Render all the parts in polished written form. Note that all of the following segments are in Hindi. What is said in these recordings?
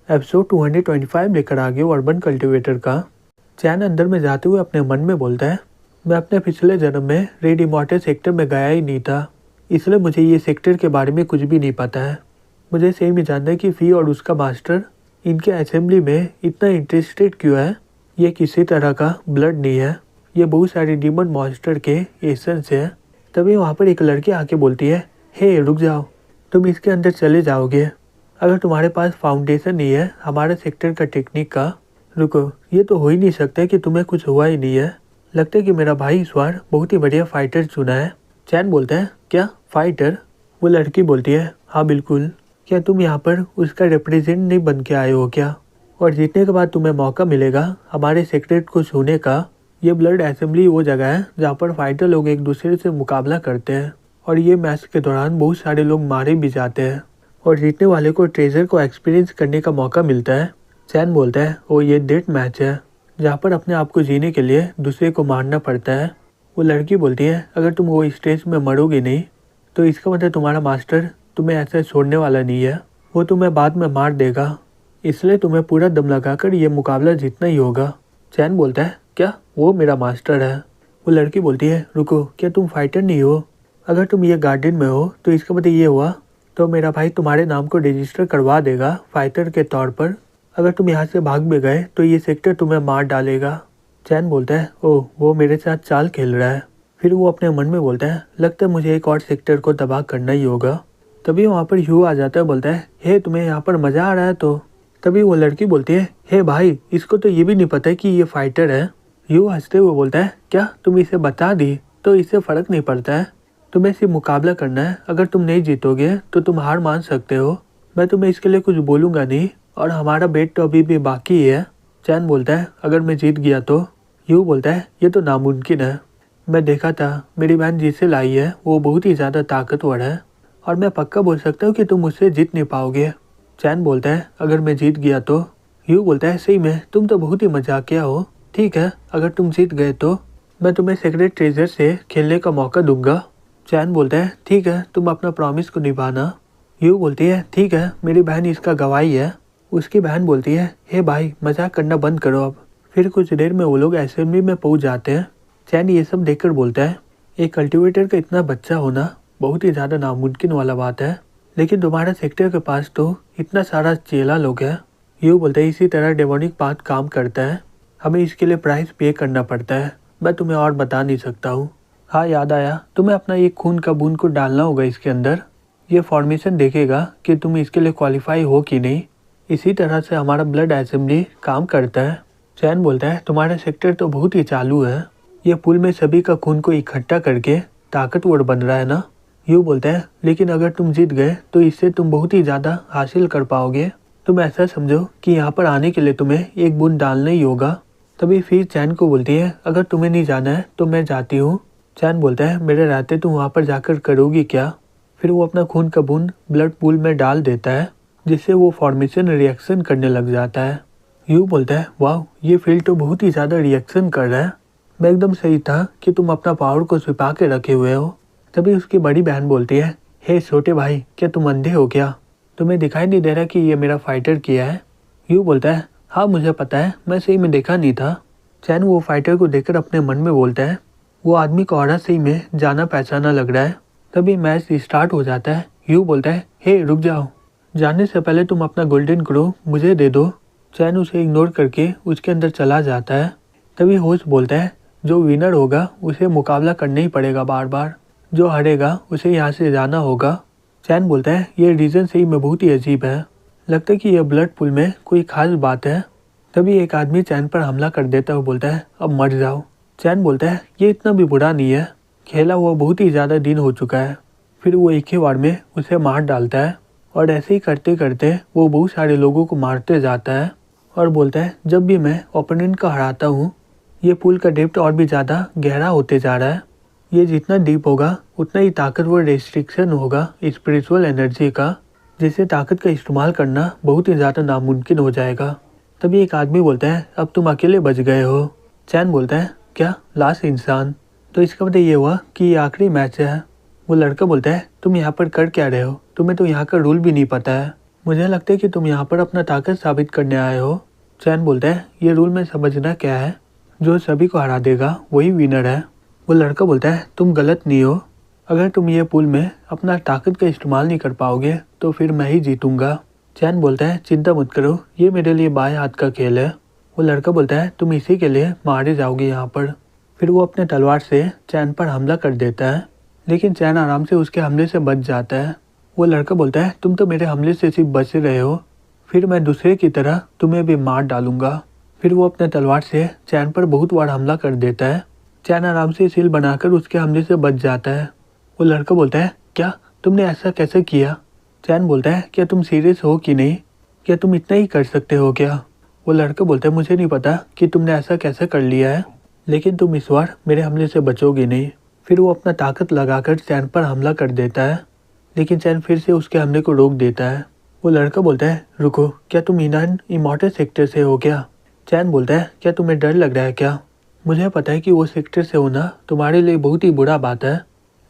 एपिसोड 225 लेकर आ गए अर्बन कल्टीवेटर का। चैन अंदर में जाते हुए अपने मन में बोलता है, मैं अपने पिछले जन्म में रेड इमॉर्टल सेक्टर में गया ही नहीं था, इसलिए मुझे ये सेक्टर के बारे में कुछ भी नहीं पता है। मुझे सही में जानना है कि फी और उसका मास्टर इनके असेंबली में इतना इंटरेस्टेड क्यों है। ये किसी तरह का ब्लड नहीं है, ये बहुत सारे डीमन मॉन्स्टर के एसेंस है। तभी वहाँ पर एक लड़की आके बोलती है, हे रुक जाओ, तुम इसके अंदर चले जाओगे अगर तुम्हारे पास फाउंडेशन नहीं है हमारे सेक्टर का टेक्निक का। रुको, ये तो हो ही नहीं सकता कि तुम्हें कुछ हुआ ही नहीं है। लगता है कि मेरा भाई इस बार बहुत ही बढ़िया फाइटर चुना है। चैन बोलता है, क्या फाइटर? वो लड़की बोलती है, हाँ बिल्कुल। क्या तुम यहाँ पर उसका रिप्रेजेंट नहीं बन के आए हो क्या? और जीतने के बाद तुम्हें मौका मिलेगा हमारे सेक्टर को छूने का। ये ब्लड असेंबली वो जगह है जहाँ पर फाइटर लोग एक दूसरे से मुकाबला करते हैं और ये मैच के दौरान बहुत सारे लोग मारे भी जाते हैं और जीतने वाले को ट्रेजर को एक्सपीरियंस करने का मौका मिलता है। चैन बोलता है, ओ ये डेथ मैच है जहाँ पर अपने आप को जीने के लिए दूसरे को मारना पड़ता है। वो लड़की बोलती है, अगर तुम वो स्टेज में मरोगे नहीं तो इसका मतलब तुम्हारा मास्टर तुम्हें ऐसे छोड़ने वाला नहीं है, वो तुम्हें बाद में मार देगा, इसलिए तुम्हें पूरा दम लगाकर ये मुकाबला जीतना ही होगा। चैन बोलता है, क्या वो मेरा मास्टर है? वो लड़की बोलती है, रुको, क्या तुम फाइटर नहीं हो? अगर तुम ये गार्डन में हो तो इसका मतलब ये हुआ तो मेरा भाई तुम्हारे नाम को रजिस्टर करवा देगा फाइटर के तौर पर। अगर तुम यहाँ से भाग भी गए तो ये सेक्टर तुम्हें मार डालेगा। चैन बोलता है, ओह वो मेरे साथ चाल खेल रहा है। फिर वो अपने मन में बोलता है, लगता है मुझे एक और सेक्टर को तबाह करना ही होगा। तभी वहाँ पर ह्यू आ जाता है, बोलता है, हे तुम्हें यहाँ पर मजा आ रहा है तो? तभी वो लड़की बोलती है, हे भाई इसको तो ये भी नहीं पता है कि ये फाइटर है। ह्यू हंसते हुए बोलता है, क्या तुम इसे बता दी तो इससे फर्क नहीं पड़ता है? तुम्हें सिर्फ मुकाबला करना है, अगर तुम नहीं जीतोगे तो तुम हार मान सकते हो। मैं तुम्हें इसके लिए कुछ बोलूँगा नहीं और हमारा बेट तो अभी भी बाकी है। चैन बोलता है, अगर मैं जीत गया तो? ह्यू बोलता है, ये तो नामुमकिन है। मैं देखा था मेरी बहन जिसे लाई है वो बहुत ही ज़्यादा ताकतवर है और मैं पक्का बोल सकता हूँ कि तुम मुझसे जीत नहीं पाओगे। चैन बोलता है, अगर मैं जीत गया तो? ह्यू बोलता है, सही में तुम तो बहुत ही मजाकिया हो। ठीक है, अगर तुम जीत गए तो मैं तुम्हें सीक्रेट ट्रेजर से खेलने का मौका दूंगा। चैन बोलता है, ठीक है, तुम अपना प्रॉमिस को निभाना। ह्यू बोलती है, ठीक है, मेरी बहन इसका गवाही है। उसकी बहन बोलती है, हे भाई मजाक करना बंद करो अब। फिर कुछ देर में वो लोग असेंबली में पहुंच जाते हैं। चैन ये सब देखकर बोलता है, एक कल्टीवेटर का इतना बच्चा होना बहुत ही ज़्यादा नामुमकिन वाला बात है, लेकिन तुम्हारा सेक्टर के पास तो इतना सारा चेला लोग है। ह्यू बोलता है, इसी तरह डेमोनिक पाथ काम करता है, हमें इसके लिए प्राइस पे करना पड़ता है। मैं तुम्हें और बता नहीं सकता हूँ। हाँ याद आया, तुम्हें अपना ये खून का बूंद को डालना होगा इसके अंदर। ये फॉर्मेशन देखेगा कि तुम इसके लिए क्वालिफाई हो कि नहीं। इसी तरह से हमारा ब्लड असेंबली काम करता है। चैन बोलता है, तुम्हारा सेक्टर तो बहुत ही चालू है, ये पुल में सभी का खून को इकट्ठा करके ताकतवर बन रहा है ना? ह्यू बोलता है, लेकिन अगर तुम जीत गए तो इससे तुम बहुत ही ज़्यादा हासिल कर पाओगे। तुम ऐसा समझो कि यहाँ पर आने के लिए तुम्हें एक बूंद डालना ही होगा। तभी फिर चैन को बोलती है, अगर तुम्हें नहीं जाना है तो मैं जाती हूँ। चैन बोलता है, मेरे रहते तुम वहाँ पर जाकर करोगी क्या? फिर वो अपना खून का बूंद ब्लड पूल में डाल देता है जिससे वो फॉर्मेशन रिएक्शन करने लग जाता है। ह्यू बोलता है, वाह ये फील्ड तो बहुत ही ज़्यादा रिएक्शन कर रहा है। मैं एकदम सही था कि तुम अपना पावर को छिपा के रखे हुए हो। तभी उसकी बड़ी बहन बोलती है, हे छोटे भाई, क्या तुम अंधे हो क्या? तुम्हें दिखाई नहीं दे रहा कि ये मेरा फाइटर किया है? ह्यू बोलता है, हाँ मुझे पता है, मैं सही में देखा नहीं था। चैन वो फाइटर को देखकर अपने मन में बोलता है, वो आदमी को औरत सही में जाना पहचाना लग रहा है। तभी मैच स्टार्ट हो जाता है। ह्यू बोलता है, हे रुक जाओ, जाने से पहले तुम अपना गोल्डन क्रो मुझे दे दो। चैन उसे इग्नोर करके उसके अंदर चला जाता है। तभी होस्ट बोलता है, जो विनर होगा उसे मुकाबला करना ही पड़ेगा बार बार, जो हारेगा उसे यहाँ से जाना होगा। चैन बोलता है, ये रीजन सही में बहुत ही अजीब है, लगता है कि यह ब्लड पूल में कोई खास बात है। तभी एक आदमी चैन पर हमला कर देता है, बोलता है, अब मर जाओ। चैन बोलता है, ये इतना भी बुरा नहीं है, खेला हुआ बहुत ही ज़्यादा दिन हो चुका है। फिर वो एक ही बार में उसे मार डालता है और ऐसे ही करते करते वो बहुत सारे लोगों को मारते जाता है और बोलता है, जब भी मैं ओपोनेंट को हराता हूँ ये पुल का डेप्थ और भी ज़्यादा गहरा होते जा रहा है। ये जितना डीप होगा उतना ही ताकतवर रेस्ट्रिक्शन होगा स्पिरिचुअल एनर्जी का, जिससे ताकत का इस्तेमाल करना बहुत ही ज़्यादा नामुमकिन हो जाएगा। तभी एक आदमी बोलता है, अब तुम अकेले बच गए हो। चैन बोलता है, क्या लास्ट इंसान? तो इसका मतलब ये हुआ कि ये आखिरी मैच है। वो लड़का बोलता है, तुम यहाँ पर कर क्या रहे हो? तुम्हें तो यहाँ का रूल भी नहीं पता है। मुझे लगता है कि तुम यहाँ पर अपना ताकत साबित करने आए हो। चैन बोलता है, ये रूल में समझना क्या है, जो सभी को हरा देगा वही विनर है। वो लड़का बोलता है, तुम गलत नहीं हो। अगर तुम ये पूल में अपना ताकत का इस्तेमाल नहीं कर पाओगे तो फिर मैं ही जीतूंगा। चैन बोलता है, चिंता मत करो, ये मेरे लिए बाएं हाथ का खेल है। वो लड़का बोलता है, तुम इसी के लिए मारे जाओगे यहाँ पर। फिर वो अपने तलवार से चैन पर हमला कर देता है, लेकिन चैन आराम से उसके हमले से बच जाता है। वो लड़का बोलता है, तुम तो मेरे हमले से सिर्फ बच रहे हो, फिर मैं दूसरे की तरह तुम्हें भी मार डालूंगा। फिर वो अपने तलवार से चैन पर बहुत बार हमला कर देता है। चैन आराम से सील बनाकर उसके हमले से बच जाता है। वो लड़का बोलता है, क्या तुमने ऐसा कैसे किया? चैन बोलता है, क्या तुम सीरियस हो कि नहीं? क्या तुम इतना ही कर सकते हो क्या? वो लड़का बोलता है, मुझे नहीं पता कि तुमने ऐसा कैसे कर लिया है, लेकिन तुम इस बार मेरे हमले से बचोगे नहीं। फिर वो अपना ताकत लगाकर चैन पर हमला कर देता है, लेकिन चैन फिर से उसके हमले को रोक देता है। वो लड़का बोलता है, रुको, क्या तुम इमॉर्टल सेक्टर से हो क्या? चैन बोलता है, क्या तुम्हें डर लग रहा है क्या? मुझे पता है कि वो सेक्टर से होना तुम्हारे लिए बहुत ही बुरा बात है,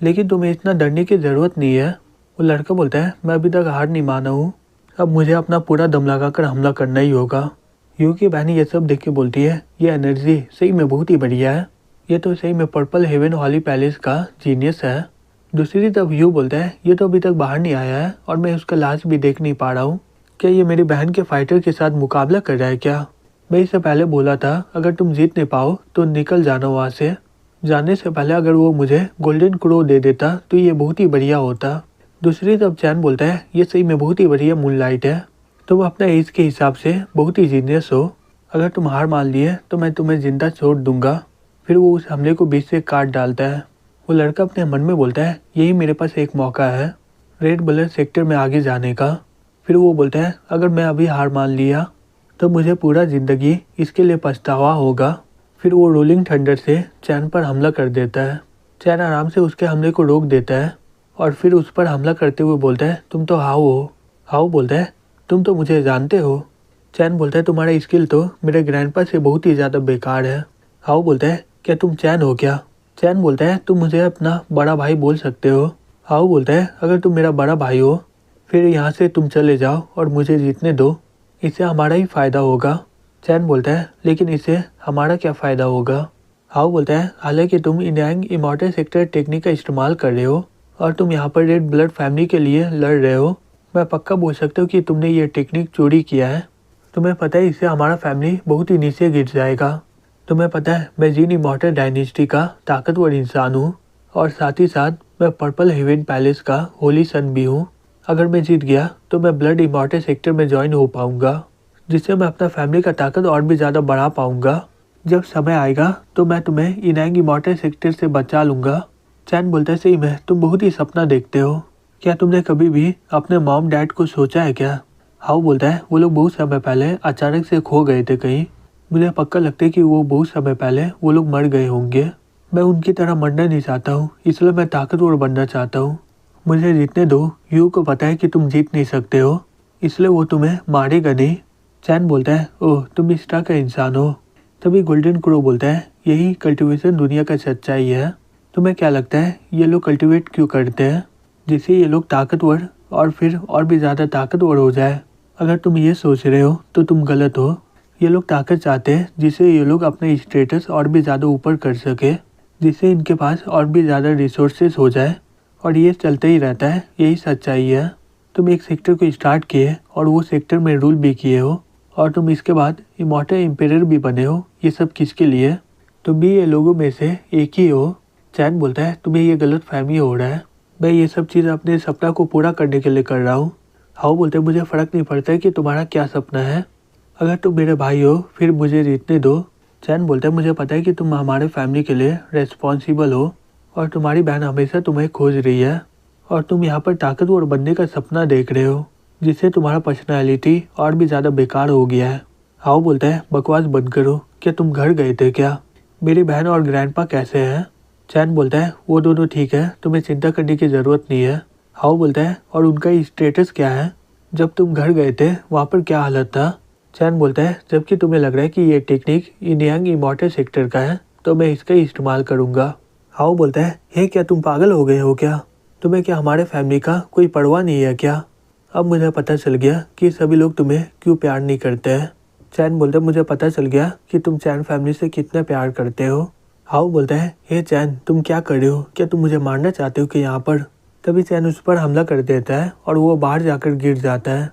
लेकिन तुम्हें इतना डरने की ज़रूरत नहीं है। वो लड़का बोलता है, मैं अभी तक हार नहीं माना हूँ, अब मुझे अपना पूरा दम लगाकर हमला करना ही होगा। यू की बहन ये सब देख के बोलती है, ये एनर्जी सही में बहुत ही बढ़िया है, ये तो सही में पर्पल हेवन हॉली पैलेस का जीनियस है। दूसरी तरफ यू बोलता है, ये तो अभी तक बाहर नहीं आया है और मैं उसका लाश भी देख नहीं पा रहा हूँ। क्या ये मेरी बहन के फाइटर के साथ मुकाबला कर रहा है क्या? मैं इससे पहले बोला था, अगर तुम जीत नहीं पाओ तो निकल जाना वहाँ से। जाने से पहले अगर वो मुझे गोल्डन क्रो दे देता तो ये बहुत ही बढ़िया होता। दूसरी तरफ चैन बोलता है, ये सही में बहुत ही बढ़िया मूनलाइट है, तुम अपने एज के हिसाब से बहुत ही जीनियस हो, अगर तुम हार मान लिए तो मैं तुम्हें जिंदा छोड़ दूंगा। फिर वो उस हमले को बीच से काट डालता है। वो लड़का अपने मन में बोलता है, यही मेरे पास एक मौका है रेड ब्लड सेक्टर में आगे जाने का। फिर वो बोलता है, अगर मैं अभी हार मान लिया तो मुझे पूरा ज़िंदगी इसके लिए पछतावा होगा। फिर वो रोलिंग थंडर से चैन पर हमला कर देता है। चैन आराम से उसके हमले को रोक देता है और फिर उस पर हमला करते हुए बोलता है, तुम तो हाउ हो। हाउ बोलता है, तुम तो मुझे जानते हो। चैन बोलता है, तुम्हारा स्किल तो मेरे ग्रैंडपा से बहुत ही ज़्यादा बेकार है। हाउ बोलता है, क्या तुम चैन हो क्या? चैन बोलता है, तुम मुझे अपना बड़ा भाई बोल सकते हो। हाउ बोलता है, अगर तुम मेरा बड़ा भाई हो फिर यहाँ से तुम चले जाओ और मुझे जीतने दो, इससे हमारा ही फ़ायदा होगा। चैन बोलता है, लेकिन इससे हमारा क्या फ़ायदा होगा? हाउ बोलता है, हालांकि तुम इनयांग इमॉर्टल सेक्टर टेक्निक का इस्तेमाल कर रहे हो और तुम यहाँ पर रेड ब्लड फैमिली के लिए लड़ रहे हो, मैं पक्का बोल सकता हूँ कि तुमने ये टेक्निक चोरी किया है। तुम्हें पता है इससे हमारा फैमिली बहुत ही नीचे गिर जाएगा। तुम्हें पता है मैं जीन इमॉर्टल डायनेस्टी का ताकतवर इंसान हूँ और साथ ही साथ मैं पर्पल हेवन पैलेस का होली सन भी हूँ। अगर मैं जीत गया तो मैं ब्लड इमॉर्टल सेक्टर में ज्वाइन हो पाऊँगा, जिससे मैं अपना फैमिली का ताकत और भी ज़्यादा बढ़ा पाऊँगा। जब समय आएगा तो मैं तुम्हें इनयांग इमॉर्टल सेक्टर से बचा लूँगा। चैन बोलता है, सही में तुम बहुत ही सपना देखते हो, क्या तुमने कभी भी अपने मॉम डैड को सोचा है क्या? हाउ बोलता है, वो लोग बहुत समय पहले अचानक से खो गए थे कहीं, मुझे पक्का लगता है कि वो बहुत समय पहले वो लोग मर गए होंगे। मैं उनकी तरह मरना नहीं चाहता हूँ, इसलिए मैं ताकतवर बनना चाहता हूँ। मुझे जीतने दो। यू को पता है कि तुम जीत नहीं सकते हो, इसलिए वो तुम्हें मारेगा नहीं। चैन बोलता है, ओह तुम इस तरह का इंसान हो। तभी गोल्डन क्रो बोलता है, यही कल्टीवेशन दुनिया का सच्चाई है। तुम्हें क्या लगता है ये लोग कल्टीवेट क्यों करते हैं? जिससे ये लोग ताकतवर और फिर और भी ज़्यादा ताकतवर हो जाए। अगर तुम ये सोच रहे हो तो तुम गलत हो। ये लोग ताकत चाहते हैं जिससे ये लोग अपने स्टेटस और भी ज़्यादा ऊपर कर सके, जिससे इनके पास और भी ज़्यादा रिसोर्सेज हो जाए, और ये चलते ही रहता है, यही सच्चाई है। तुम एक सेक्टर को स्टार्ट किए और वो सेक्टर में रूल भी किए हो और तुम इसके बाद इमॉर्टल एम्पायर भी बने हो। ये सब किसके लिए? तुम भी ये लोगों में से एक ही हो। चैन बोलता है, तुम्हें ये गलत फहमी हो रहा है, मैं ये सब चीज़ अपने सपना को पूरा करने के लिए कर रहा हूँ। हाउ बोलते हैं, मुझे फ़र्क नहीं पड़ता है कि तुम्हारा क्या सपना है, अगर तुम मेरे भाई हो फिर मुझे जीतने दो। चैन बोलता है, मुझे पता है कि तुम हमारे फैमिली के लिए रेस्पॉन्सिबल हो और तुम्हारी बहन हमेशा तुम्हें खोज रही है और तुम यहाँ पर ताकतवर बनने का सपना देख रहे हो, जिससे तुम्हारा पर्सनैलिटी और भी ज़्यादा बेकार हो गया है। हाउ बोलता है, बकवास बंद करो, क्या तुम घर गए थे क्या? मेरी बहन और ग्रैंडपा कैसे हैं? चैन बोलता है, वो दोनों ठीक है, तुम्हें चिंता करने की ज़रूरत नहीं है। हाउ बोलता है, और उनका स्टेटस क्या है? जब तुम घर गए थे वहाँ पर क्या हालत था? चैन बोलता है, जबकि तुम्हें लग रहा है कि ये टेक्निक इनयांग इमॉर्टल सेक्टर का है तो मैं इसका इस्तेमाल करूँगा। हाउ बोलता है, हे क्या तुम पागल हो गए हो क्या? तुम्हें क्या हमारे फैमिली का कोई परवाह नहीं है क्या? अब मुझे पता चल गया कि सभी लोग तुम्हें क्यों प्यार नहीं करते हैं। चैन बोलता है मुझे पता चल गया कि तुम चैन फैमिली से कितना प्यार करते हो। हाउ बोलता है हे चैन तुम क्या कर रहे हो, क्या तुम मुझे मारना चाहते हो कि यहाँ पर। तभी चैन उस पर हमला कर देता है और वो बाहर जाकर गिर जाता है।